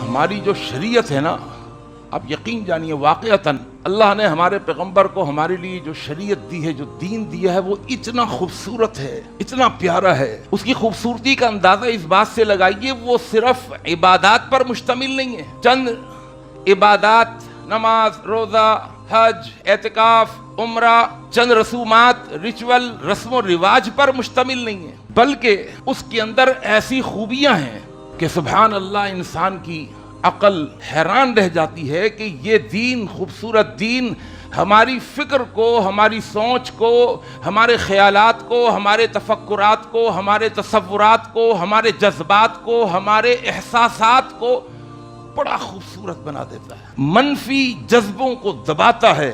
ہماری جو شریعت ہے نا، آپ یقین جانیے واقعتاً اللہ نے ہمارے پیغمبر کو ہمارے لیے جو شریعت دی ہے، جو دین دیا ہے، وہ اتنا خوبصورت ہے، اتنا پیارا ہے۔ اس کی خوبصورتی کا اندازہ اس بات سے لگائیے، وہ صرف عبادات پر مشتمل نہیں ہے، چند عبادات، نماز، روزہ، حج، اعتکاف، عمرہ، چند رسومات، ریچول، رسم و رواج پر مشتمل نہیں ہے، بلکہ اس کے اندر ایسی خوبیاں ہیں کہ سبحان اللہ، انسان کی عقل حیران رہ جاتی ہے کہ یہ دین، خوبصورت دین، ہماری فکر کو، ہماری سوچ کو، ہمارے خیالات کو، ہمارے تفکرات کو، ہمارے تصورات کو، ہمارے جذبات کو، ہمارے احساسات کو بڑا خوبصورت بنا دیتا ہے، منفی جذبوں کو دباتا ہے،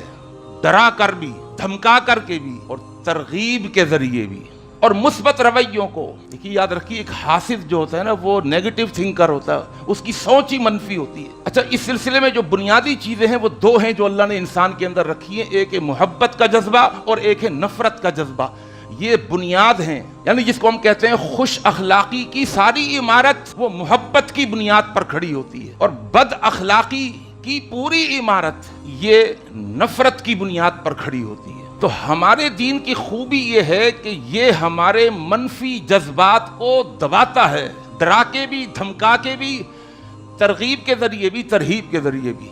ڈرا کر بھی، دھمکا کر کے بھی، اور ترغیب کے ذریعے بھی، اور مثبت رویوں کو۔ دیکھیے یاد رکھیے، ایک حاسد جو ہوتا ہے نا، وہ نیگیٹو تھنکر ہوتا ہے، اس کی سوچ ہی منفی ہوتی ہے۔ اچھا، اس سلسلے میں جو بنیادی چیزیں ہیں وہ دو ہیں جو اللہ نے انسان کے اندر رکھی ہیں، ایک ہے محبت کا جذبہ اور ایک ہے نفرت کا جذبہ۔ یہ بنیاد ہیں، یعنی جس کو ہم کہتے ہیں خوش اخلاقی کی ساری عمارت وہ محبت کی بنیاد پر کھڑی ہوتی ہے، اور بد اخلاقی کی پوری عمارت یہ نفرت کی بنیاد پر کھڑی ہوتی ہے۔ تو ہمارے دین کی خوبی یہ ہے کہ یہ ہمارے منفی جذبات کو دباتا ہے، ڈرا کے بھی، دھمکا کے بھی، ترغیب کے ذریعے بھی، ترہیب کے ذریعے بھی۔